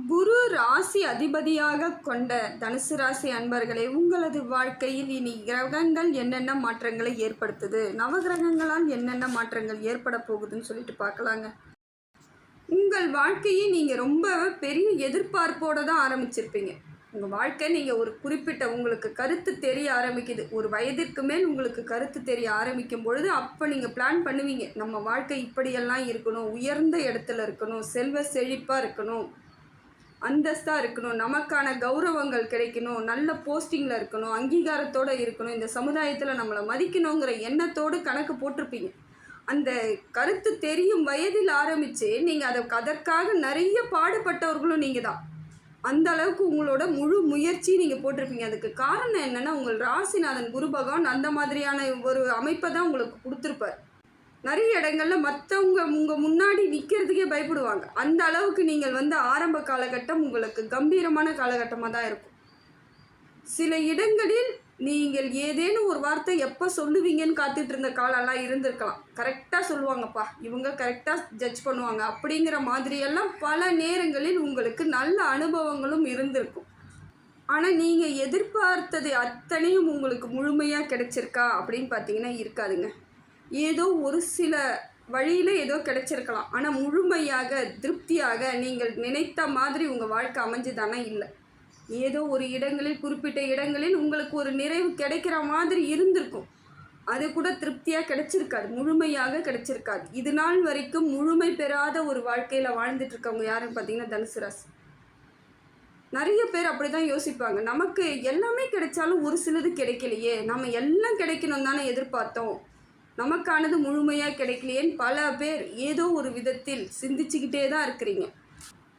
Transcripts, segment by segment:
குரு ராசி அதிபதியாக கொண்ட தனுசு ராசி அன்பர்களே, உங்களது வாழ்க்கையில் இனி கிரகங்கள் என்னென்ன மாற்றங்களை ஏற்படுத்துது, நவகிரகங்களால் என்னென்ன மாற்றங்கள் ஏற்பட போகுதுன்னு சொல்லிட்டு பார்க்கலாங்க. உங்கள் வாழ்க்கையை நீங்கள் ரொம்ப பெரிய எதிர்பார்ப்போடு தான் ஆரம்பிச்சிருப்பீங்க. உங்கள் வாழ்க்கை நீங்கள் ஒரு குறிப்பிட்ட உங்களுக்கு கருத்து தெரிய ஆரம்பிக்குது. ஒரு வயதிற்கு மேல் உங்களுக்கு கருத்து தெரிய ஆரம்பிக்கும் பொழுது அப்போ நீங்கள் பிளான் பண்ணுவீங்க. நம்ம வாழ்க்கை இப்படியெல்லாம் இருக்கணும், உயர்ந்த இடத்துல இருக்கணும், செல்வ செழிப்பாக இருக்கணும், அந்தஸ்தாக இருக்கணும், நமக்கான கௌரவங்கள் கிடைக்கணும், நல்ல போஸ்டிங்கில் இருக்கணும், அங்கீகாரத்தோடு இருக்கணும், இந்த சமுதாயத்தில் நம்மளை மதிக்கணுங்கிற எண்ணத்தோடு கணக்கு போட்டிருப்பீங்க. அந்த கருத்து தெரியும் வயதில் ஆரம்பித்து நீங்கள் அதற்காக நிறைய பாடுபட்டவர்களும் நீங்கள் தான். அந்த அளவுக்கு உங்களோட முழு முயற்சி நீங்கள் போட்டிருப்பீங்க. அதுக்கு காரணம் என்னென்னா, உங்கள் ராசிநாதன் குரு பகவான் அந்த மாதிரியான ஒரு அமைப்பை தான் உங்களுக்கு கொடுத்துருப்பார். நிறைய இடங்களில் மற்றவங்க உங்கள் முன்னாடி நிற்கிறதுக்கே பயப்படுவாங்க. அந்த அளவுக்கு நீங்கள் ஆரம்ப காலகட்டம் உங்களுக்கு கம்பீரமான காலகட்டமாக தான் இருக்கும். சில இடங்களில் நீங்கள் ஏதேனும் ஒரு வார்த்தை எப்போ சொல்லுவீங்கன்னு காத்துட்டு இருந்த காலம்லாம் இருந்திருக்கலாம். கரெக்டாக சொல்லுவாங்கப்பா, இவங்க கரெக்டாக ஜட்ஜ் பண்ணுவாங்க அப்படிங்கிற மாதிரியெல்லாம் பல நேரங்களில் உங்களுக்கு நல்ல அனுபவங்களும் இருந்திருக்கும். ஆனால் நீங்கள் எதிர்பார்த்தது அத்தனையும் உங்களுக்கு முழுமையாக கிடைச்சிருக்கா அப்படின்னு பார்த்தீங்கன்னா இருக்காதுங்க. ஏதோ ஒரு சில வழியில் ஏதோ கிடைச்சிருக்கலாம். ஆனால் முழுமையாக திருப்தியாக நீங்கள் நினைத்த மாதிரி உங்கள் வாழ்க்கை அமைஞ்சுதானே இல்லை. ஏதோ ஒரு இடங்களில், குறிப்பிட்ட இடங்களில் உங்களுக்கு ஒரு நிறைவு கிடைக்கிற மாதிரி இருந்திருக்கும். அது கூட திருப்தியாக கிடைச்சிருக்காது, முழுமையாக கிடைச்சிருக்காது. இது நாள் வரைக்கும் முழுமை பெறாத ஒரு வாழ்க்கையில் வாழ்ந்துட்டுருக்கவங்க யாருன்னு பார்த்தீங்கன்னா தனுசு ராசி. நிறைய பேர் அப்படி தான் யோசிப்பாங்க. நமக்கு எல்லாமே கிடைச்சாலும் ஒரு சிலது கிடைக்கலையே, நம்ம எல்லாம் கிடைக்கணும் தானே எதிர்பார்த்தோம், நமக்கானது முழுமையாக கிடைக்கலையேன்னு பல பேர் ஏதோ ஒரு விதத்தில் சிந்திச்சுக்கிட்டே தான் இருக்கிறீங்க.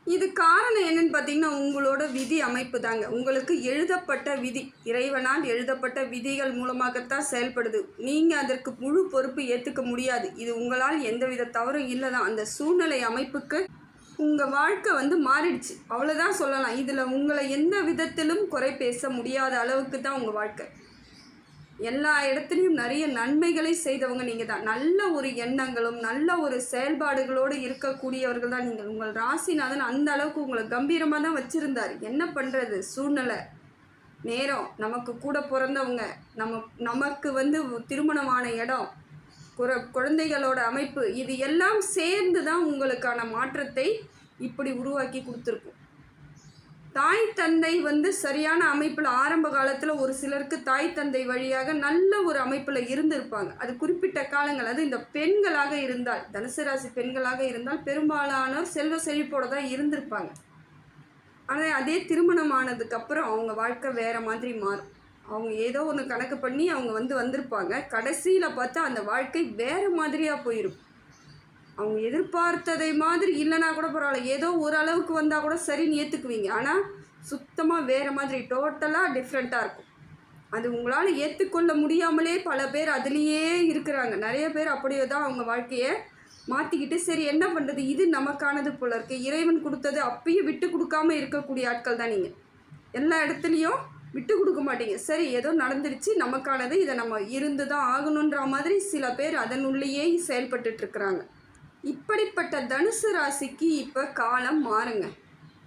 இது காரணம் என்னன்னு பார்த்தீங்கன்னா, உங்களோட விதி அமைப்பு தாங்க. உங்களுக்கு எழுதப்பட்ட விதி, இறைவனால் எழுதப்பட்ட விதிகள் மூலமாகத்தான் செயல்படுது. நீங்கள் அதற்கு முழு பொறுப்பு ஏற்றுக்க முடியாது. இது உங்களால் எந்தவித தவறும் இல்லை தான். அந்த சூழ்நிலை அமைப்புக்கு உங்கள் வாழ்க்கை மாறிடுச்சு, அவ்வளோதான் சொல்லலாம். இதில் உங்களை எந்த விதத்திலும் குறை பேச முடியாத அளவுக்கு தான் உங்கள் வாழ்க்கை. எல்லா இடத்துலையும் நிறைய நன்மைகளை செய்தவங்க நீங்கள் தான். நல்ல ஒரு எண்ணங்களும் நல்ல ஒரு செயல்பாடுகளோடு இருக்கக்கூடியவர்கள் தான் நீங்கள். உங்கள் ராசிநாதன் அந்த அளவுக்கு உங்களை கம்பீரமாக தான் வச்சுருந்தார். என்ன பண்ணுறது, சூழ்நிலை, நேரம், நமக்கு கூட பிறந்தவங்க, நமக்கு திருமணமான இடம், குழந்தைகளோட அமைப்பு, இது எல்லாம் சேர்ந்து தான் உங்களுக்கான மாற்றத்தை இப்படி உருவாக்கி கொடுத்துருக்கும். தாய் தந்தை சரியான அமைப்பில் ஆரம்ப காலத்தில் ஒரு சிலருக்கு தாய் தந்தை வழியாக நல்ல ஒரு அமைப்பில் இருந்திருப்பாங்க. அது குறிப்பிட்ட காலங்கள், அது இந்த பெண்களாக இருந்தால், தனுசு ராசி பெண்களாக இருந்தால் பெரும்பாலானோர் செல்வ செழிப்போடு தான் இருந்திருப்பாங்க. ஆனால் அதே திருமணமானதுக்கப்புறம் அவங்க வாழ்க்கை வேறு மாதிரி மாறும். அவங்க ஏதோ ஒன்று கணக்கு பண்ணி அவங்க வந்திருப்பாங்க. கடைசியில் பார்த்தா அந்த வாழ்க்கை வேறு மாதிரியாக போயிருக்கும். அவங்க எதிர்பார்த்ததை மாதிரி இல்லைனா கூட பரவாயில்ல, ஏதோ ஓரளவுக்கு வந்தால் கூட சரின்னு ஏற்றுக்குவீங்க. ஆனால் சுத்தமாக வேறு மாதிரி, டோட்டலாக டிஃப்ரெண்ட்டாக இருக்கும். அது உங்களால் ஏற்றுக்கொள்ள முடியாமலே பல பேர் அதுலேயே இருக்கிறாங்க. நிறைய பேர் அப்படியே தான் அவங்க வாழ்க்கையை மாற்றிக்கிட்டு, சரி என்ன பண்ணுறது, இது நமக்கானது போல இருக்குது, இறைவன் கொடுத்தது அப்பயும் விட்டு கொடுக்காமல் இருக்கக்கூடிய ஆட்கள் தான் நீங்கள். எல்லா இடத்துலையும் விட்டு கொடுக்க மாட்டீங்க. சரி ஏதோ நடந்துடுச்சு, நமக்கானது, இதை நம்ம இருந்து தான் ஆகணுன்ற மாதிரி சில பேர் அதனுள்ளேயே செயல்பட்டுருக்குறாங்க. இப்படிப்பட்ட தனுசு ராசிக்கு இப்போ காலம் மாறுங்க.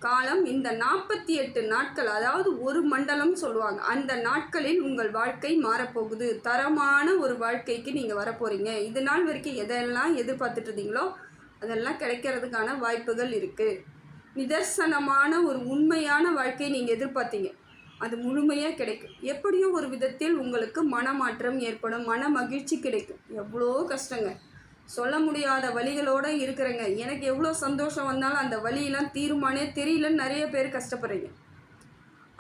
காலம் இந்த 48 நாட்கள், அதாவது ஒரு மண்டலம் சொல்லுவாங்க, அந்த நாட்களில் உங்கள் வாழ்க்கை மாறப்போகுது. தரமான ஒரு வாழ்க்கைக்கு நீங்கள் வரப்போகிறீங்க. இது நாள் வரைக்கும் எதெல்லாம் எதிர்பார்த்துட்டு இருந்தீங்களோ அதெல்லாம் கிடைக்கிறதுக்கான வாய்ப்புகள் இருக்குது. நிதர்சனமான ஒரு உண்மையான வாழ்க்கையை நீங்கள் எதிர்பார்த்தீங்க, அது முழுமையாக கிடைக்கும். எப்படியோ ஒரு விதத்தில் உங்களுக்கு மனமாற்றம் ஏற்படும், மன மகிழ்ச்சி கிடைக்கும். எவ்வளோ கஷ்டங்க, சொல்ல முடியாத வழிகளோடு இருக்கிறேங்க, எனக்கு எவ்வளோ சந்தோஷம் வந்தாலும் அந்த வழியெல்லாம் தீருமானே தெரியலன்னு நிறைய பேர் கஷ்டப்படுறீங்க.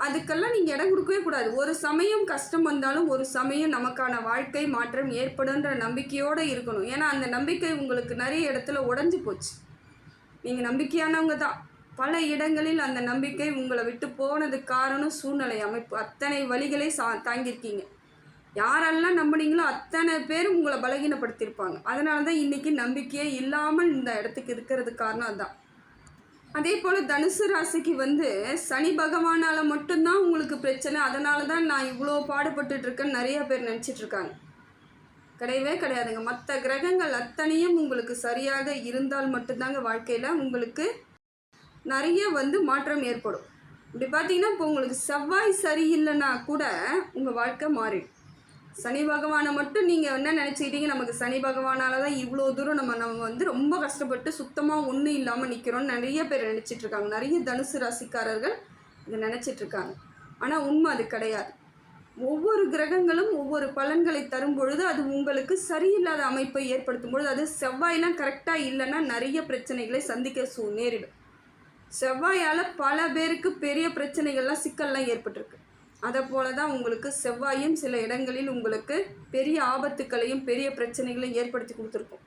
அதுக்கெல்லாம் நீங்கள் இடம் கொடுக்கவே கூடாது. ஒரு சமயம் கஷ்டம் வந்தாலும் ஒரு சமயம் நமக்கான வாழ்க்கை மாற்றம் ஏற்படுன்ற நம்பிக்கையோடு இருக்கணும். ஏன்னா அந்த நம்பிக்கை உங்களுக்கு நிறைய இடத்துல உடஞ்சி போச்சு. நீங்கள் நம்பிக்கையானவங்க தான். பல இடங்களில் அந்த நம்பிக்கை உங்களை விட்டு போனதுக்கு காரணம் சூழ்நிலை அமைப்பு. அத்தனை வழிகளை தாங்கியிருக்கீங்க. யாரெல்லாம் நம்பினீங்களோ அத்தனை பேர் உங்களை பலகீனப்படுத்தியிருப்பாங்க. அதனால தான் இன்றைக்கி நம்பிக்கையே இல்லாமல் இந்த இடத்துக்கு இருக்கிறது காரணம் அதுதான். அதே போல் தனுசு ராசிக்கு சனி பகவானால் மட்டும்தான் உங்களுக்கு பிரச்சனை, அதனால தான் நான் இவ்வளோ பாடுபட்டுருக்கேன்னு நிறைய பேர் நினச்சிட்ருக்காங்க. கிடையவே கிடையாதுங்க. மற்ற கிரகங்கள் அத்தனையும் உங்களுக்கு சரியாக இருந்தால் மட்டும்தாங்க வாழ்க்கையில் உங்களுக்கு நிறைய வந்து மாற்றம் ஏற்படும். இப்படி பார்த்தீங்கன்னா இப்போ உங்களுக்கு செவ்வாய் சரியில்லைன்னா கூட உங்கள் வாழ்க்கை மாறிடும். சனி பகவானை மட்டும் நீங்கள் என்ன நினச்சிக்கிட்டீங்க, நமக்கு சனி பகவானால தான் இவ்வளோ தூரம் நம்ம வந்து ரொம்ப கஷ்டப்பட்டு சுத்தமாக ஒன்றும் இல்லாமல் நிற்கிறோன்னு நிறைய பேர் நினச்சிட்ருக்காங்க. நிறைய தனுசு ராசிக்காரர்கள் இதை நினச்சிட்ருக்காங்க. ஆனால் உண்மை அது கிடையாது. ஒவ்வொரு கிரகங்களும் ஒவ்வொரு பலன்களை தரும் பொழுது அது உங்களுக்கு சரியில்லாத அமைப்பை ஏற்படுத்தும் பொழுது, அது செவ்வாயெலாம் கரெக்டாக இல்லைன்னா நிறைய பிரச்சனைகளை சந்திக்க நேரிடும். செவ்வாயால் பல பேருக்கு பெரிய பிரச்சனைகள்லாம் சிக்கல்லாம் ஏற்பட்டிருக்கு. அதை போல தான் உங்களுக்கு செவ்வாயும் சில இடங்களில் உங்களுக்கு பெரிய ஆபத்துக்களையும் பெரிய பிரச்சனைகளையும் ஏற்படுத்தி கொடுத்துருக்கும்.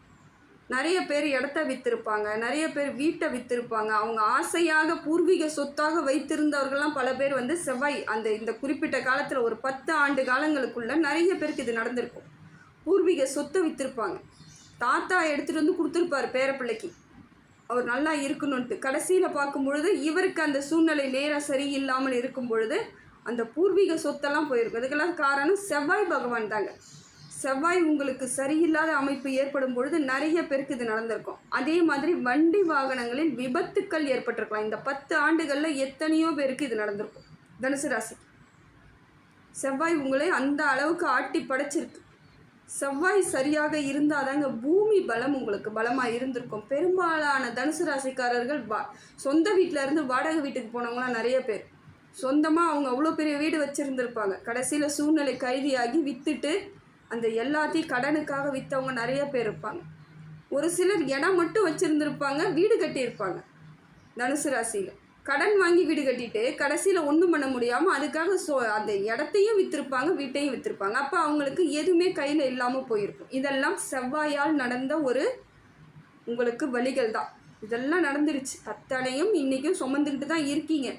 நிறைய பேர் இடத்த விற்றுருப்பாங்க, நிறைய பேர் வீட்டை விற்றுருப்பாங்க. அவங்க ஆசையாக பூர்வீக சொத்தாக வைத்திருந்தவர்கள்லாம் பல பேர் வந்து செவ்வாய் இந்த குறிப்பிட்ட காலத்தில் ஒரு 10 ஆண்டு காலங்களுக்குள்ளே நிறைய பேருக்கு இது நடந்திருக்கும். பூர்வீக சொத்தை விற்றுருப்பாங்க. தாத்தா எடுத்துகிட்டு வந்து கொடுத்துருப்பார் பேரப்பிள்ளைக்கு, அவர் நல்லா இருக்கணுன்ட்டு. கடைசியில் பார்க்கும் பொழுது இவருக்கு அந்த சூழ்நிலை நேராக சரியில்லாமல் இருக்கும் பொழுது அந்த பூர்வீக சொத்தெல்லாம் போயிருக்கும். அதுக்கெல்லாம் காரணம் செவ்வாய் பகவான் தாங்க. செவ்வாய் உங்களுக்கு சரியில்லாத அமைப்பு ஏற்படும் பொழுது நிறைய பேருக்கு இது நடந்திருக்கும். அதே மாதிரி வண்டி வாகனங்களில் விபத்துக்கள் ஏற்பட்டிருக்கலாம். இந்த 10 ஆண்டுகளில் எத்தனையோ பேருக்கு இது நடந்திருக்கும். தனுசு ராசி செவ்வாய் உங்களை அந்த அளவுக்கு ஆட்டி படைச்சிருக்கு. செவ்வாய் சரியாக இருந்தால் தாங்க பூமி பலம் உங்களுக்கு பலமாக இருந்திருக்கும். பெரும்பாலான தனுசு ராசிக்காரர்கள் சொந்த வீட்டில் இருந்து வாடகை வீட்டுக்கு போனவங்களாம் நிறைய பேர். சொந்தமாக அவங்க அவ்வளோ பெரிய வீடு வச்சுருந்துருப்பாங்க. கடைசியில் சூழ்நிலை கைதியாகி விற்றுட்டு அந்த எல்லாத்தையும் கடனுக்காக விற்றவங்க நிறைய பேர் இருப்பாங்க. ஒரு சிலர் இடம் மட்டும் வச்சுருந்துருப்பாங்க, வீடு கட்டியிருப்பாங்க. தனுசு ராசியில் கடன் வாங்கி வீடு கட்டிட்டு கடைசியில் ஒன்றும் பண்ண முடியாமல் அதுக்காக அந்த இடத்தையும் விற்றுருப்பாங்க, வீட்டையும் விற்றுருப்பாங்க. அப்போ அவங்களுக்கு எதுவுமே கையில் இல்லாமல் போயிருக்கும். இதெல்லாம் செவ்வாயால் நடந்த ஒரு உங்களுக்கு வழிகள் தான். இதெல்லாம் நடந்துருச்சு. அத்தனையும் இன்றைக்கும் சுமந்துக்கிட்டு தான் இருக்கீங்க.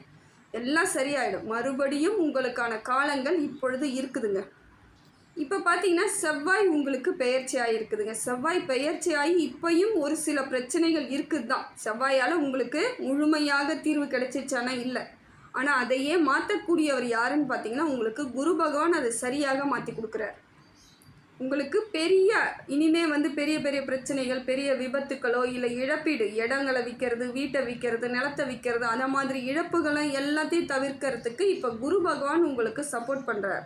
எல்லாம் சரியாயிடும். மறுபடியும் உங்களுக்கான காலங்கள் இப்பொழுது இருக்குதுங்க. இப்போ பார்த்தீங்கன்னா செவ்வாய் உங்களுக்கு பெயர்ச்சியாக இருக்குதுங்க. செவ்வாய் பெயர்ச்சியாகி இப்பையும் ஒரு சில பிரச்சனைகள் இருக்குது தான். செவ்வாயால் உங்களுக்கு முழுமையாக தீர்வு கிடைச்சிச்சானா இல்லை. ஆனால் அதையே மாற்றக்கூடியவர் யாருன்னு பார்த்தீங்கன்னா உங்களுக்கு குரு பகவான் அதை சரியாக மாற்றி கொடுக்குறார். உங்களுக்கு இனிமே வந்து பெரிய பெரிய பிரச்சனைகள், பெரிய விபத்துக்களோ இல்லை இழப்பீடு, இடங்களை விற்கிறது, வீட்டை விற்கிறது, நிலத்தை விற்கிறது, அந்த மாதிரி இழப்புகளை எல்லாத்தையும் தவிர்க்கிறதுக்கு இப்போ குரு பகவான் உங்களுக்கு சப்போர்ட் பண்ணுறார்.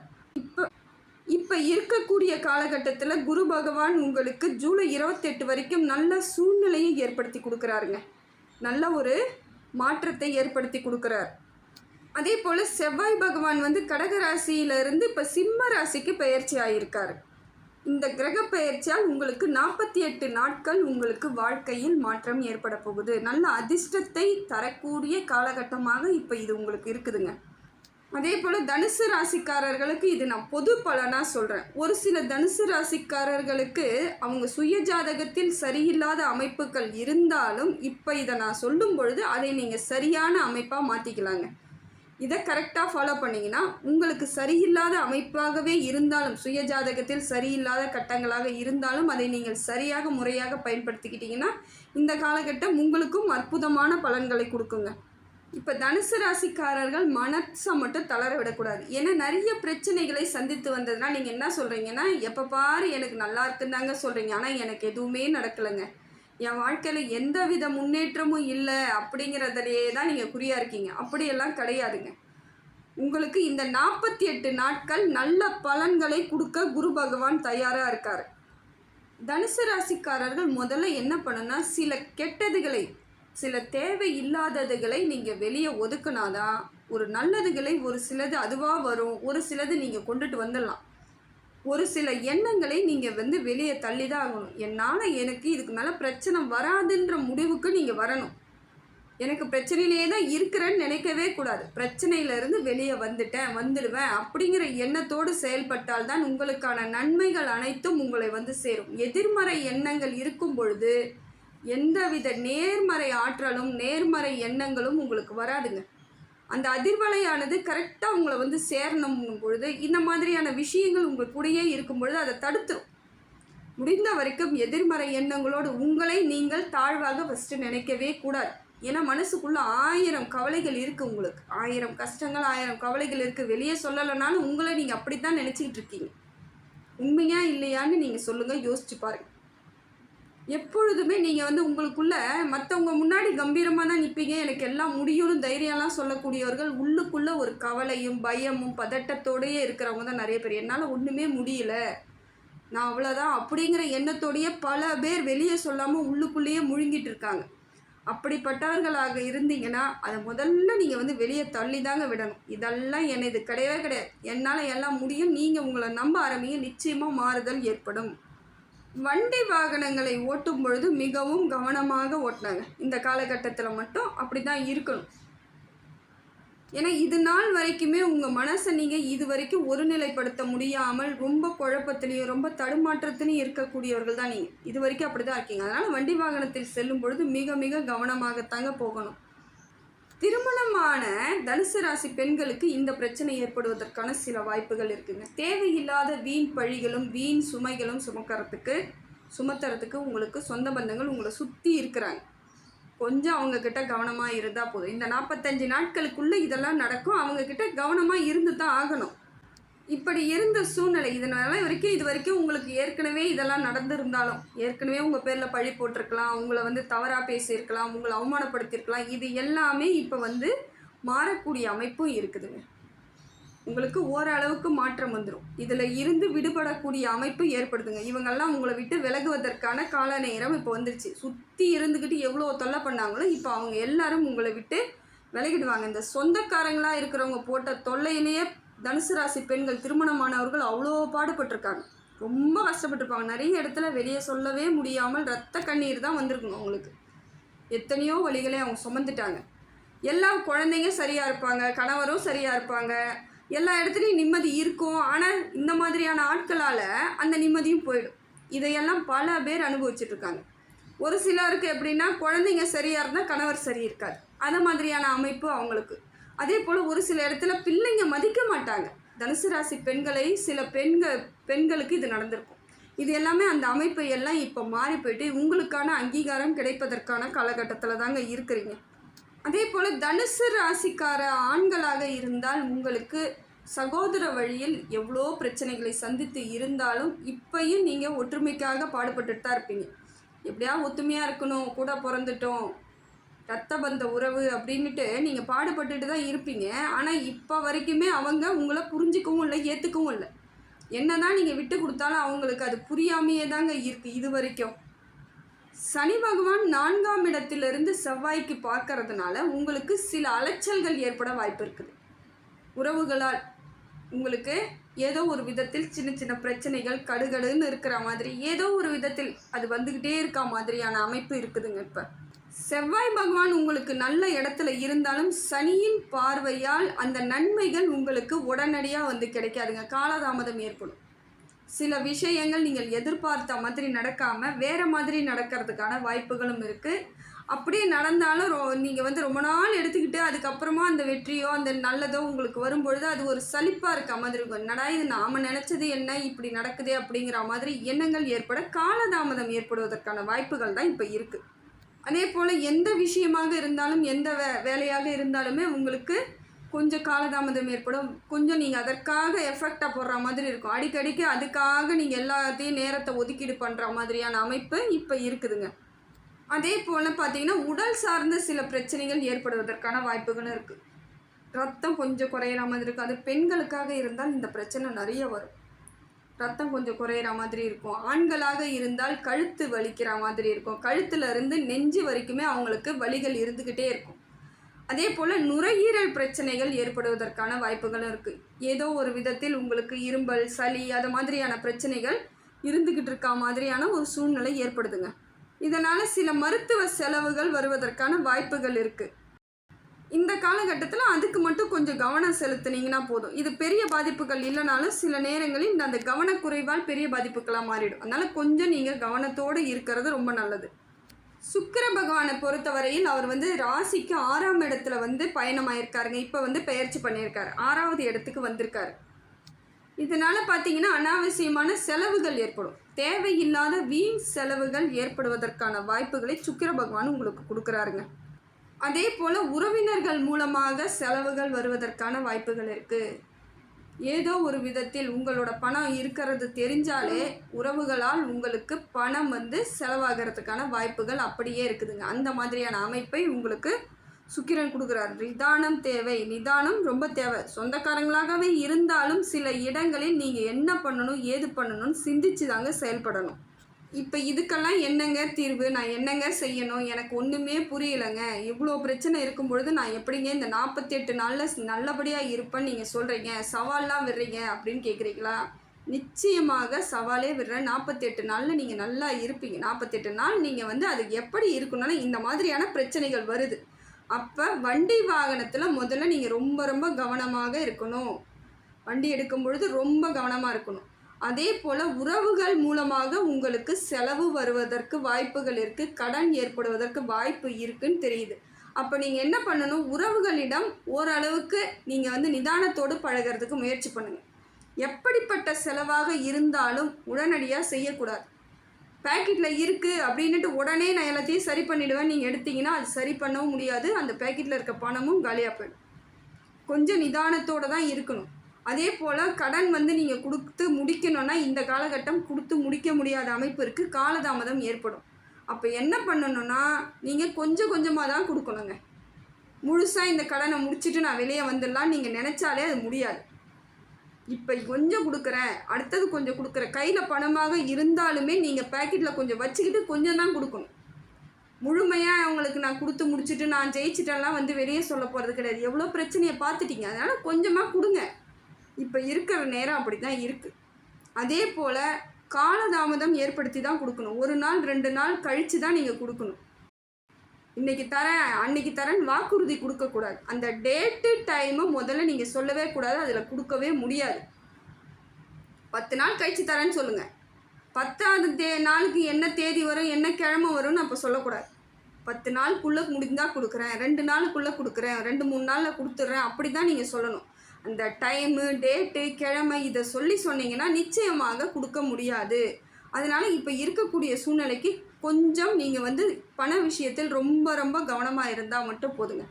இப்போ இருக்கக்கூடிய காலகட்டத்தில் குரு பகவான் உங்களுக்கு ஜூலை 28 வரைக்கும் நல்ல சூழ்நிலையை ஏற்படுத்தி கொடுக்குறாருங்க. நல்ல ஒரு மாற்றத்தை ஏற்படுத்தி கொடுக்குறார். அதே போல் செவ்வாய் பகவான் வந்து கடக ராசியிலிருந்து இப்போ சிம்ம ராசிக்கு பயிற்சி ஆகியிருக்காரு. இந்த கிரக பயிற்சியால் உங்களுக்கு 48 நாட்கள் உங்களுக்கு வாழ்க்கையில் மாற்றம் ஏற்பட போகுது. நல்ல அதிர்ஷ்டத்தை தரக்கூடிய காலகட்டமாக இப்போ இது உங்களுக்கு இருக்குதுங்க. அதே போல் தனுசு ராசிக்காரர்களுக்கு இது நான் பொது பலனாக சொல்கிறேன். ஒரு சில தனுசு ராசிக்காரர்களுக்கு அவங்க சுய ஜாதகத்தில் சரியில்லாத அமைப்புகள் இருந்தாலும் இப்போ இதை நான் சொல்லும் பொழுது அதை நீங்கள் சரியான அமைப்பாக மாற்றிக்கலாங்க. இதை கரெக்டாக ஃபாலோ பண்ணிங்கன்னா உங்களுக்கு சரியில்லாத அமைப்பாகவே இருந்தாலும், சுய ஜாதகத்தில் சரியில்லாத கட்டங்களாக இருந்தாலும் அதை நீங்கள் சரியாக முறையாக பயன்படுத்திக்கிட்டிங்கன்னா இந்த காலகட்டம் உங்களுக்கும் அற்புதமான பலன்களை கொடுக்குங்க. இப்போ தனுசு ராசிக்காரர்கள் மனசை மட்டும் தளர விடக்கூடாது. ஏன்னா நிறைய பிரச்சனைகளை சந்தித்து வந்ததுன்னா நீங்கள் என்ன சொல்கிறீங்கன்னா, எப்போ பாரு எனக்கு நல்லா இருக்குந்தாங்க சொல்கிறீங்க, ஆனால் எனக்கு எதுவுமே நடக்கலைங்க, என் வாழ்க்கையில் எந்த வித முன்னேற்றமும் இல்லை அப்படிங்கிறதுலையே தான் நீங்கள் குறியாக இருக்கீங்க. அப்படியெல்லாம் கிடையாதுங்க. உங்களுக்கு இந்த 48 நாட்கள் நல்ல பலன்களை கொடுக்க குரு பகவான் தயாராக இருக்கார். தனுசு ராசிக்காரர்கள் முதல்ல என்ன பண்ணுன்னா, சில கெட்டதுகளை, சில தேவை இல்லாததுகளை நீங்கள் வெளியே ஒதுக்குனாதான் ஒரு நல்லதுகளை ஒரு சிலது அதுவாக வரும். ஒரு சிலது நீங்கள் கொண்டுட்டு வந்துடலாம். ஒரு சில எண்ணங்களை நீங்கள் வந்து வெளியே தள்ளி தான் ஆகணும். எனக்கு இதுக்கு மேலே பிரச்சனை வராதுன்ற முடிவுக்கு நீங்கள் வரணும். எனக்கு பிரச்சனையிலே தான் இருக்கிறேன்னு நினைக்கவே கூடாது. பிரச்சனையிலேருந்து வெளியே வந்துடுவேன் அப்படிங்கிற எண்ணத்தோடு செயல்பட்டால் தான் உங்களுக்கான நன்மைகள் அனைத்தும் உங்களை வந்து சேரும். எதிர்மறை எண்ணங்கள் இருக்கும் பொழுது எந்தவித நேர்மறை ஆற்றலும் நேர்மறை எண்ணங்களும் உங்களுக்கு வராதுங்க. அந்த அதிர்வலையானது கரெக்டாக உங்களை வந்து சேரணும் பொழுது இந்த மாதிரியான விஷயங்கள் உங்கள் கூடயே இருக்கும் பொழுது அதை தடுத்துரும். முடிந்த வரைக்கும் எதிர்மறை எண்ணங்களோடு உங்களை நீங்கள் தாழ்வாக ஃபஸ்ட்டு நினைக்கவே கூடாது. ஏன்னா மனசுக்குள்ளே 1000 கவலைகள் இருக்குது. உங்களுக்கு 1000 கஷ்டங்கள் 1000 கவலைகள் இருக்குது. வெளியே சொல்லலைனாலும் உங்களை நீங்கள் அப்படித்தான் நினச்சிக்கிட்டு இருக்கீங்க. உண்மையா இல்லையான்னு நீங்கள் சொல்லுங்கள், யோசிச்சு பாருங்கள். எப்பொழுதுமே நீங்கள் வந்து உங்களுக்குள்ள மற்றவங்க முன்னாடி கம்பீரமாக தான் நிற்பீங்க, எனக்கு எல்லாம் முடியும்னு தைரியம்லாம் சொல்லக்கூடியவர்கள் உள்ளுக்குள்ளே ஒரு கவலையும் பயமும் பதட்டத்தோடையே இருக்கிறவங்க தான் நிறைய பேர். என்னால் ஒன்றுமே முடியல, நான் அவ்வளோதான் அப்படிங்கிற எண்ணத்தோடையே பல பேர் வெளியே சொல்லாமல் உள்ளுக்குள்ளேயே முழுங்கிட்டு இருக்காங்க. அப்படிப்பட்டவர்களாக இருந்தீங்கன்னா அதை முதல்ல நீங்கள் வந்து வெளியே தள்ளி தாங்க விடணும். இதெல்லாம் இது கிடையவே கிடையாது, என்னால் எல்லாம் முடியும், நீங்கள் உங்களை நம்ப ஆரம்பிங்க, நிச்சயமாக மாறுதல் ஏற்படும். வண்டி வாகனங்களை ஓட்டும் பொழுது மிகவும் கவனமாக ஓட்டினாங்க. இந்த காலகட்டத்தில் மட்டும் அப்படி தான் இருக்கணும். ஏன்னா இது நாள் வரைக்குமே உங்கள் மனசை நீங்கள் இது வரைக்கும் ஒருநிலைப்படுத்த முடியாமல் ரொம்ப குழப்பத்திலையும் ரொம்ப தடுமாற்றத்திலையும் இருக்கக்கூடியவர்கள் தான் நீங்கள். இது வரைக்கும் அப்படி தான் இருக்கீங்க. அதனால் வண்டி வாகனத்தில் செல்லும் பொழுது மிக மிக கவனமாகத்தாங்க போகணும். திருமணமான தனுசு ராசி பெண்களுக்கு இந்த பிரச்சனை ஏற்படுவதற்கான சில வாய்ப்புகள் இருக்குங்க. தேவையில்லாத வீண் பழிகளும் வீண் சுமைகளும் சுமத்துறதுக்கு உங்களுக்கு சொந்த பந்தங்கள் உங்களை சுற்றி இருக்கிறாங்க. கொஞ்சம் அவங்கக்கிட்ட கவனமாக இருந்தால் போதும். இந்த 45 நாட்களுக்குள்ளே இதெல்லாம் நடக்கும். அவங்கக்கிட்ட கவனமாக இருந்து தான் ஆகணும். இப்படி இருந்த சூழ்நிலை இது வரைக்கும் உங்களுக்கு ஏற்கனவே இதெல்லாம் நடந்திருந்தாலும், ஏற்கனவே உங்கள் பேரில் பழி போட்டிருக்கலாம், உங்களை வந்து தவறாக பேசியிருக்கலாம், உங்களை அவமானப்படுத்தியிருக்கலாம். இது எல்லாமே இப்போ வந்து மாறக்கூடிய அமைப்பும் இருக்குதுங்க. உங்களுக்கு ஓரளவுக்கு மாற்றம் வந்துடும். இதில் இருந்து விடுபடக்கூடிய அமைப்பு ஏற்படுதுங்க. இவங்கெல்லாம் உங்களை விட்டு விலகுவதற்கான கால நேரம் இப்போ வந்துருச்சு. சுற்றி இருந்துக்கிட்டு எவ்வளோ தொல்லை பண்ணாங்களோ இப்போ அவங்க எல்லாரும் உங்களை விட்டு விலகிடுவாங்க. இந்த சொந்தக்காரங்களாக இருக்கிறவங்க போட்ட தொல்லையிலேயே தனுசு ராசி பெண்கள் திருமணமானவர்கள் அவ்வளோ பாடுபட்டிருக்காங்க, ரொம்ப கஷ்டப்பட்டுருப்பாங்க. நிறைய இடத்துல வெளியே சொல்லவே முடியாமல் ரத்த கண்ணீர் தான் வந்திருக்கணும் அவங்களுக்கு. எத்தனையோ வழிகளை அவங்க சுமந்துட்டாங்க. எல்லா குழந்தைங்க சரியாக இருப்பாங்க, கணவரும் சரியாக இருப்பாங்க, எல்லா இடத்துலையும் நிம்மதி இருக்கும். ஆனால் இந்த மாதிரியான ஆட்களால் அந்த நிம்மதியும் போயிடும். இதையெல்லாம் பல பேர் அனுபவிச்சுட்ருக்காங்க. ஒரு சிலருக்கு எப்படின்னா குழந்தைங்க சரியாக இருந்தால் கணவர் சரி இருக்காது, அந்த மாதிரியான அமைப்பு அவங்களுக்கு. அதே போல் ஒரு சில இடத்துல பிள்ளைங்க மதிக்க மாட்டாங்க. தனுசு ராசி பெண்களை சில பெண்களுக்கு இது நடந்திருக்கும். இது எல்லாமே அந்த அமைப்பை எல்லாம் இப்போ மாறி போயிட்டு உங்களுக்கான அங்கீகாரம் கிடைப்பதற்கான காலகட்டத்தில் தாங்க இருக்கிறீங்க. அதே போல் தனுசு ராசிக்கார ஆண்களாக இருந்தால் உங்களுக்கு சகோதர வழியில் எவ்வளோ பிரச்சனைகளை சந்தித்து இருந்தாலும் இப்பையும் நீங்கள் ஒற்றுமைக்காக பாடுபட்டுட்டு தான் இருப்பீங்க. எப்படியா ஒத்துமையாக இருக்கணும், கூட பிறந்துட்டோம், ரத்த பந்த உறவு அப்படின்ட்டு நீங்கள் பாடுபட்டுட்டு தான் இருப்பீங்க. ஆனால் இப்போ வரைக்குமே அவங்க உங்களை புரிஞ்சிக்கவும் இல்லை, ஏற்றுக்கவும் இல்லை. என்ன தான் நீங்கள் விட்டு கொடுத்தாலும் அவங்களுக்கு அது புரியாமையே தாங்க இருக்குது இது வரைக்கும். சனி பகவான் 4ஆம் இடத்திலிருந்து செவ்வாய்க்கு பார்க்கறதுனால உங்களுக்கு சில அலைச்சல்கள் ஏற்பட வாய்ப்பு இருக்குது. உறவுகளால் உங்களுக்கு ஏதோ ஒரு விதத்தில் சின்ன சின்ன பிரச்சனைகள் கடுகடுன்னு இருக்கிற மாதிரி ஏதோ ஒரு விதத்தில் அது வந்துக்கிட்டே இருக்க மாதிரியான அமைப்பு இருக்குதுங்க. இப்போ செவ்வாய் பகவான் உங்களுக்கு நல்ல இடத்துல இருந்தாலும் சனியின் பார்வையால் அந்த நன்மைகள் உங்களுக்கு உடனடியாக வந்து கிடைக்காதுங்க, காலதாமதம் ஏற்படும். சில விஷயங்கள் நீங்கள் எதிர்பார்த்த மாதிரி நடக்காமல் வேறு மாதிரி நடக்கிறதுக்கான வாய்ப்புகளும் இருக்குது. அப்படியே நடந்தாலும் நீங்கள் வந்து ரொம்ப நாள் எடுத்துக்கிட்டு அதுக்கப்புறமா அந்த வெற்றியோ அந்த நல்லதோ உங்களுக்கு வரும்பொழுது அது ஒரு சலிப்பாக இருக்க மாதிரி இருக்கும். என்னடா இது நாம் நினச்சது என்ன இப்படி நடக்குதே அப்படிங்கிற மாதிரி எண்ணங்கள் ஏற்பட காலதாமதம் ஏற்படுவதற்கான வாய்ப்புகள் தான் இப்போ இருக்குது. அதே போல் எந்த விஷயமாக இருந்தாலும் எந்த வேலையாக இருந்தாலுமே உங்களுக்கு கொஞ்சம் காலதாமதம் ஏற்படும். கொஞ்சம் நீங்கள் அதற்காக எஃபெக்டாக போடுற மாதிரி இருக்கும். அடிக்கடிக்கு அதுக்காக நீங்கள் எல்லாத்தையும் நேரத்தை ஒதுக்கீடு பண்ணுற மாதிரியான அமைப்பு இப்போ இருக்குதுங்க. அதே போல் பார்த்திங்கன்னா உடல் சார்ந்த சில பிரச்சனைகள் ஏற்படுவதற்கான வாய்ப்புகளும் இருக்குது. ரத்தம் கொஞ்சம் குறையிற மாதிரி இருக்கும். அது பெண்களுக்காக இருந்தால் இந்த பிரச்சனை நிறைய வரும். ரத்தம் கொஞ்சம் குறையிற மாதிரி இருக்கும். ஆண்களாக இருந்தால் கழுத்து வலிக்கிற மாதிரி இருக்கும். கழுத்தில் இருந்து நெஞ்சு வரைக்குமே அவங்களுக்கு வலிகள் இருந்துக்கிட்டே இருக்கும். அதே போல் நுரையீரல் பிரச்சனைகள் ஏற்படுவதற்கான வாய்ப்புகளும் இருக்குது. ஏதோ ஒரு விதத்தில் உங்களுக்கு இரும்பல், சளி அது மாதிரியான பிரச்சனைகள் இருந்துக்கிட்டு இருக்க மாதிரியான ஒரு சூழ்நிலை ஏற்படுதுங்க. இதனால் சில மருத்துவ செலவுகள் வருவதற்கான வாய்ப்புகள் இருக்குது. இந்த காலகட்டத்தில் அதுக்கு மட்டும் கொஞ்சம் கவனம் செலுத்துனீங்கன்னா போதும். இது பெரிய பாதிப்புகள் இல்லைனாலும் சில நேரங்களில் அந்த கவனக்குறைவால் பெரிய பாதிப்புகளாக மாறிடும். அதனால் கொஞ்சம் நீங்கள் கவனத்தோடு இருக்கிறது ரொம்ப நல்லது. சுக்கிர பகவானை பொறுத்தவரையில் அவர் வந்து ராசிக்கு 6ஆம் இடத்துல வந்து பயணமாயிருக்காருங்க. இப்போ வந்து பெயர்ச்சி பண்ணியிருக்காரு, 6வது இடத்துக்கு வந்திருக்காரு. இதனால் பார்த்தீங்கன்னா அனாவசியமான செலவுகள் ஏற்படும். தேவையில்லாத வீண் செலவுகள் ஏற்படுவதற்கான வாய்ப்புகளை சுக்கிர பகவான் உங்களுக்கு கொடுக்குறாருங்க. அதே போல் உறவினர்கள் மூலமாக செலவுகள் வருவதற்கான வாய்ப்புகள் இருக்குது. ஏதோ ஒரு விதத்தில் உங்களோட பணம் இருக்கிறது தெரிஞ்சாலே உறவுகளால் உங்களுக்கு பணம் வந்து செலவாகிறதுக்கான வாய்ப்புகள் அப்படியே இருக்குதுங்க. அந்த மாதிரியான அமைப்பை உங்களுக்கு சுக்கிரன் கொடுக்குறாரு. நிதானம் தேவை. நிதானம் ரொம்ப தேவை. சொந்தக்காரங்களாகவே இருந்தாலும் சில இடங்களில் நீங்கள் என்ன பண்ணணும் ஏது பண்ணணும்னு சிந்திச்சு தாங்க செயல்படணும். இப்போ இதுக்கெல்லாம் என்னங்க தீர்வு, நான் என்னங்க செய்யணும், எனக்கு ஒன்றுமே புரியலைங்க, இவ்வளோ பிரச்சனை இருக்கும் பொழுது நான் எப்படிங்க இந்த 48 நாளில் நல்லபடியாக இருப்பேன்னு நீங்கள் சொல்கிறீங்க, சவால்லாம் விடுறீங்க அப்படின்னு கேட்குறீங்களா? நிச்சயமாக சவாலே விடுறேன். 48 நாளில் நீங்கள் நல்லா இருப்பீங்க. 48 நாள் நீங்கள் வந்து அது எப்படி இருக்கணும்னா இந்த மாதிரியான பிரச்சனைகள் வருது. அப்போ வண்டி வாகனத்தில் முதல்ல நீங்கள் ரொம்ப ரொம்ப கவனமாக இருக்கணும். வண்டி எடுக்கும் பொழுது ரொம்ப கவனமாக இருக்கணும். அதே போல் உறவுகள் மூலமாக உங்களுக்கு செலவு வருவதற்கு வாய்ப்புகள் இருக்குது, கடன் ஏற்படுவதற்கு வாய்ப்பு இருக்குன்னு தெரியுது. அப்போ நீங்கள் என்ன பண்ணணும், உறவுகளிடம் ஓரளவுக்கு நீங்கள் வந்து நிதானத்தோடு பழகிறதுக்கு முயற்சி பண்ணுங்கள். எப்படிப்பட்ட செலவாக இருந்தாலும் உடனடியாக செய்யக்கூடாது. பேக்கெட்டில் இருக்குது அப்படின்ட்டு உடனே நான் எல்லாத்தையும் சரி பண்ணிவிடுவேன் நீங்கள் எடுத்திங்கன்னா அது சரி பண்ணவும் முடியாது. அந்த பேக்கெட்டில் இருக்க பணமும் காலியாக போயிடும். கொஞ்சம் நிதானத்தோடு தான் இருக்கணும். அதே போல் கடன் வந்து நீங்கள் கொடுத்து முடிக்கணும்னா இந்த காலகட்டம் கொடுத்து முடிக்க முடியாத அமைப்பு இருக்குது, காலதாமதம் ஏற்படும். அப்போ என்ன பண்ணணும்னா நீங்கள் கொஞ்சம் கொஞ்சமாக தான் கொடுக்கணுங்க. முழுசாக இந்த கடனை முடிச்சுட்டு நான் வெளியே வந்துடலாம் நீங்கள் நினச்சாலே அது முடியாது. இப்போ கொஞ்சம் கொடுக்குறேன், அடுத்தது கொஞ்சம் கொடுக்குறேன், கையில் பணமாக இருந்தாலுமே நீங்கள் பேக்கெட்டில் கொஞ்சம் வச்சுக்கிட்டு கொஞ்சம் தான் கொடுக்கணும். முழுமையாக அவங்களுக்கு நான் கொடுத்து முடிச்சுட்டு நான் ஜெயிச்சிட்டெல்லாம் வந்து வெளியே சொல்ல போகிறது கிடையாது. எவ்வளோ பிரச்சனையை பார்த்துட்டீங்க, அதனால் கொஞ்சமாக கொடுங்க. இப்போ இருக்கிற நேரம் அப்படி தான் இருக்குது. அதே போல் காலதாமதம் ஏற்படுத்தி தான் கொடுக்கணும். 1 நாள் 2 நாள் கழித்து தான் நீங்கள் கொடுக்கணும். இன்றைக்கி தரேன் அன்றைக்கி தரேன்னு வாக்குறுதி கொடுக்கக்கூடாது. அந்த டேட்டு டைமை முதல்ல நீங்கள் சொல்லவே கூடாது, அதில் கொடுக்கவே முடியாது. 10 நாள் கழித்து தரேன்னு சொல்லுங்கள். 10வது நாளுக்கு என்ன தேதி வரும் என்ன கிழமை வரும்னு அப்போ சொல்லக்கூடாது. 10 நாளுக்குள்ளே முடிந்தால் கொடுக்குறேன், 2 நாளுக்குள்ளே கொடுக்குறேன், 2-3 நாளில் கொடுத்துட்றேன், அப்படி தான் நீங்கள் சொல்லணும். அந்த டைமு டேட்டு கிழமை இதை சொன்னீங்கன்னா நிச்சயமாக கொடுக்க முடியாது. அதனால் இப்போ இருக்கக்கூடிய சூழ்நிலைக்கு கொஞ்சம் நீங்கள் வந்து பண விஷயத்தில் ரொம்ப ரொம்ப கவனமாக இருந்தால் மட்டும் போதுங்க.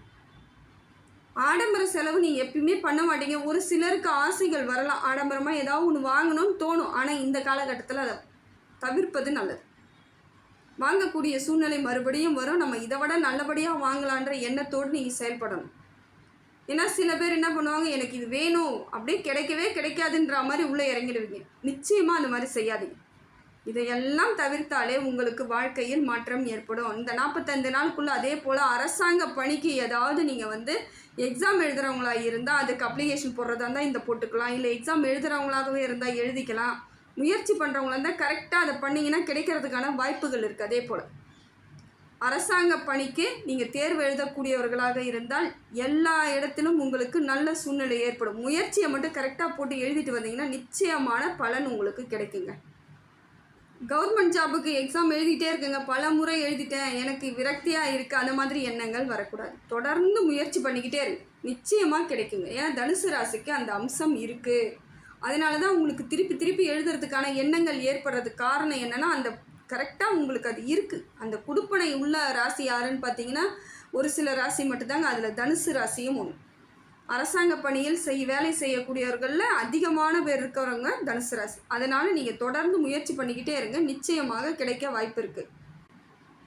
ஆடம்பர செலவு நீங்கள் எப்பயுமே பண்ண மாட்டீங்க. ஒரு சிலருக்கு ஆசைகள் வரலாம், ஆடம்பரமாக ஏதாவது ஒன்று வாங்கணும்னு தோணும். ஆனால் இந்த காலகட்டத்தில் அதை தவிர்ப்பது நல்லது. வாங்கக்கூடிய சூழ்நிலை மறுபடியும் வரும், நம்ம இதை விட நல்லபடியாக வாங்கலான்ற எண்ணத்தோடு நீங்கள் செயல்படணும். ஏன்னா சில பேர் என்ன பண்ணுவாங்க, எனக்கு இது வேணும் அப்படியே கிடைக்கவே கிடைக்காதுன்ற மாதிரி உள்ளே இறங்கிடுவீங்க. நிச்சயமாக அந்த மாதிரி செய்யாதீங்க. இதையெல்லாம் தவிர்த்தாலே உங்களுக்கு வாழ்க்கையில் மாற்றம் ஏற்படும். இந்த 45 நாளுக்குள்ளே அதே போல் அரசாங்க பணிக்கு ஏதாவது நீங்கள் வந்து எக்ஸாம் எழுதுகிறவங்களா இருந்தால் அதுக்கு அப்ளிகேஷன் போடுறதா இருந்தால் இந்த போட்டுக்கலாம், இல்லை எக்ஸாம் எழுதுகிறவங்களாகவே இருந்தால் எழுதிக்கலாம். முயற்சி பண்ணுறவங்களா இருந்தால் கரெக்டாக அதை பண்ணிங்கன்னா கிடைக்கிறதுக்கான வாய்ப்புகள் இருக்குது. அதே போல் அரசாங்க பணிக்கு நீங்கள் தேர்வு எழுதக்கூடியவர்களாக இருந்தால் எல்லா இடத்திலும் உங்களுக்கு நல்ல சூழ்நிலை ஏற்படும். முயற்சியை மட்டும் கரெக்டாக போட்டு எழுதிட்டு வந்தீங்கன்னா நிச்சயமான பலன் உங்களுக்கு கிடைக்குங்க. கவர்மெண்ட் ஜாபுக்கு எக்ஸாம் எழுதிட்டே இருக்குங்க, பல முறை எழுதிட்டேன், எனக்கு விரக்தியாக இருக்குது, அந்த மாதிரி எண்ணங்கள் வரக்கூடாது. தொடர்ந்து முயற்சி பண்ணிக்கிட்டே இருக்கு, நிச்சயமாக கிடைக்குங்க. ஏன்னா தனுசு ராசிக்கு அந்த அம்சம் இருக்குது. அதனால தான் உங்களுக்கு திருப்பி திருப்பி எழுதுறதுக்கான எண்ணங்கள் ஏற்படுறதுக்கு காரணம் என்னென்னா அந்த கரெக்டாக உங்களுக்கு அது இருக்குது. அந்த குடுப்பனை உள்ள ராசி யாருன்னு பார்த்தீங்கன்னா ஒரு சில ராசி மட்டும்தாங்க. அதில் தனுசு ராசியும் ஒன்று. அரசாங்க பணியில் வேலை செய்யக்கூடியவர்களில் அதிகமான பேர் இருக்கிறவங்க தனுசு ராசி. அதனால் நீங்கள் தொடர்ந்து முயற்சி பண்ணிக்கிட்டே இருங்க, நிச்சயமாக கிடைக்க வாய்ப்பு இருக்குது.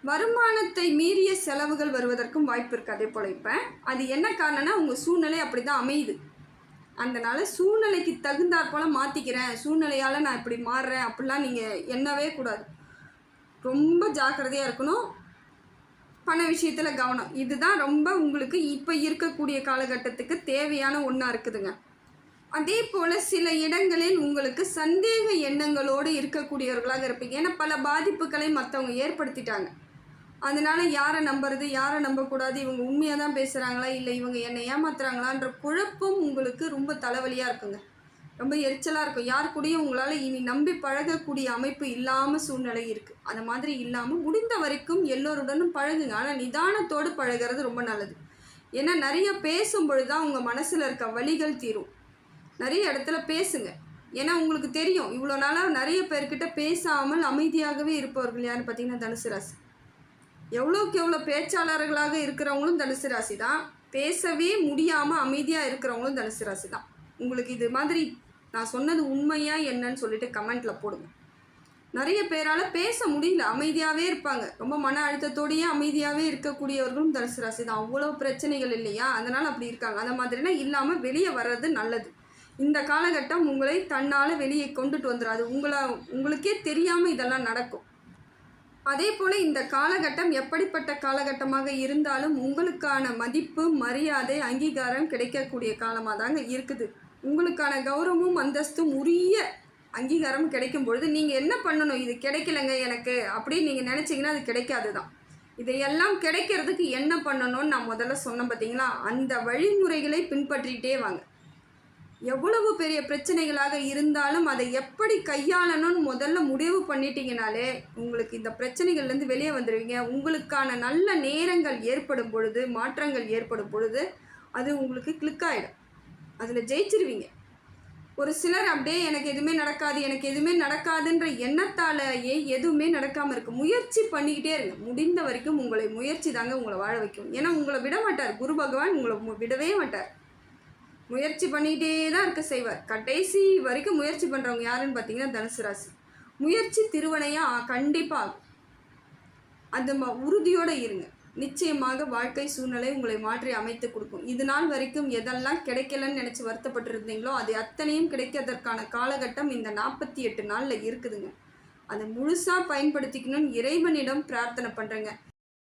வருமானத்தை மீறிய செலவுகள் வருவதற்கும் வாய்ப்பு இருக்குது. அதே போல் இப்போ அது என்ன காரணம்னா உங்கள் சூழ்நிலை அப்படி தான் அமையுது. அதனால் சூழ்நிலைக்கு தகுந்தாற் போல் மாற்றிக்கிறேன், சூழ்நிலையால் நான் இப்படி மாறுறேன் அப்படிலாம் நீங்கள் எண்ணவே கூடாது. ரொம்ப ஜாக்கிரதையாக இருக்கணும். பண விஷயத்தில் கவனம், இதுதான் ரொம்ப உங்களுக்கு இப்போ இருக்கக்கூடிய காலகட்டத்துக்கு தேவையான ஒன்றா இருக்குதுங்க. அதே போல் சில இடங்களில் உங்களுக்கு சந்தேக எண்ணங்களோடு இருக்கக்கூடியவர்களாக இருப்பீங்க. ஏன்னா பல பாதிப்புகளை மற்றவங்க ஏற்படுத்திட்டாங்க. அதனால் யாரை நம்புறது யாரை நம்பக்கூடாது, இவங்க உண்மையாக தான் பேசுகிறாங்களா இல்லை இவங்க என்னை ஏமாத்துறாங்களான்ற குழப்பம் உங்களுக்கு ரொம்ப தலைவலியாக இருக்குங்க. ரொம்ப எரிச்சலாக இருக்கும். யார் கூடயும் உங்களால் இனி நம்பி பழகக்கூடிய அமைப்பு இல்லாமல் சூழ்நிலை இருக்குது. அந்த மாதிரி இல்லாமல் முடிந்த வரைக்கும் எல்லோருடனும் பழகுங்க. ஆனால் நிதானத்தோடு பழகிறது ரொம்ப நல்லது. ஏன்னா நிறைய பேசும்பொழுது தான் உங்கள் மனசில் இருக்க வலிகள் தீரும். நிறைய இடத்துல பேசுங்க. ஏன்னா உங்களுக்கு தெரியும் இவ்வளோ நாளாக நிறைய பேர்கிட்ட பேசாமல் அமைதியாகவே இருப்பவர்கள் யாருன்னு பார்த்தீங்கன்னா தனுசு ராசி. எவ்வளோக்கு எவ்வளோ பேச்சாளர்களாக இருக்கிறவங்களும் தனுசு ராசி தான். பேசவே முடியாமல் அமைதியாக இருக்கிறவங்களும் தனுசு ராசி தான். உங்களுக்கு இது மாதிரி நான் சொன்னது உண்மையா என்னன்னு சொல்லிட்டு கமெண்ட்டில் போடுங்க. நிறைய பேரால் பேச முடியல, அமைதியாகவே இருப்பாங்க. ரொம்ப மன அழுத்தத்தோடையே அமைதியாகவே இருக்கக்கூடியவர்களும் தனுசு ராசி தான். அவ்வளோ பிரச்சனைகள் இல்லையா, அதனால் அப்படி இருக்காங்க. அந்த மாதிரினா இல்லாமல் வெளியே வர்றது நல்லது. இந்த காலகட்டம் உங்களை தன்னால் வெளியே கொண்டுட்டு வந்துடும். அது உங்களுக்கே தெரியாமல் இதெல்லாம் நடக்கும். அதே போல் இந்த காலகட்டம் எப்படிப்பட்ட காலகட்டமாக இருந்தாலும் உங்களுக்கான மதிப்பு, மரியாதை, அங்கீகாரம் கிடைக்கக்கூடிய காலமாக தாங்க இருக்குது. உங்களுக்கான கௌரவமும் அந்தஸ்தும் உரிய அங்கீகாரம் கிடைக்கும் பொழுது நீங்கள் என்ன பண்ணணும், இது கிடைக்கலங்க எனக்கு அப்படின்னு நீங்கள் நினச்சிங்கன்னா அது கிடைக்காது தான். இதையெல்லாம் கிடைக்கிறதுக்கு என்ன பண்ணணும்னு நான் முதல்ல சொன்னேன் பார்த்தீங்களா, அந்த வழிமுறைகளை பின்பற்றிகிட்டே வாங்க. எவ்வளவு பெரிய பிரச்சனைகளாக இருந்தாலும் அதை எப்படி கையாளணும்னு முதல்ல முடிவு பண்ணிட்டீங்கனாலே உங்களுக்கு இந்த பிரச்சனைகள்லேருந்து வெளியே வந்துடுவீங்க. உங்களுக்கான நல்ல நேரங்கள் ஏற்படும் பொழுது, மாற்றங்கள் ஏற்படும் பொழுது அது உங்களுக்கு கிளிக் ஆகிடும். அதில் ஜெயிச்சிருவீங்க. ஒரு சிலர் அப்படியே எனக்கு எதுவுமே நடக்காதுன்ற எண்ணத்தாலேயே எதுவுமே நடக்காமல் இருக்குது. முயற்சி பண்ணிக்கிட்டே இருங்க. முடிந்த வரைக்கும் முயற்சி தாங்க உங்களை வாழ வைக்கும். ஏன்னா உங்களை விட மாட்டார் குரு பகவான், உங்களை விடவே மாட்டார். முயற்சி பண்ணிகிட்டே தான் இருக்க செய்வார். கடைசி வரைக்கும் முயற்சி பண்ணுறவங்க யாருன்னு பார்த்தீங்கன்னா தனுசு ராசி. முயற்சி திருவனையாக கண்டிப்பாக ஆகும். அந்த உறுதியோடு இருங்க. நிச்சயமாக வாழ்க்கை சூழ்நிலை உங்களை மாற்றி அமைத்து கொடுக்கும். இது நாள் வரைக்கும் எதெல்லாம் கிடைக்கலன்னு நினச்சி வருத்தப்பட்டிருந்தீங்களோ அது அத்தனையும் கிடைக்கிறதற்கான காலகட்டம் இந்த 48 நாளில் இருக்குதுங்க. அதை முழுசாக பயன்படுத்திக்கணும்னு இறைவனிடம் பிரார்த்தனை பண்ணுறேங்க.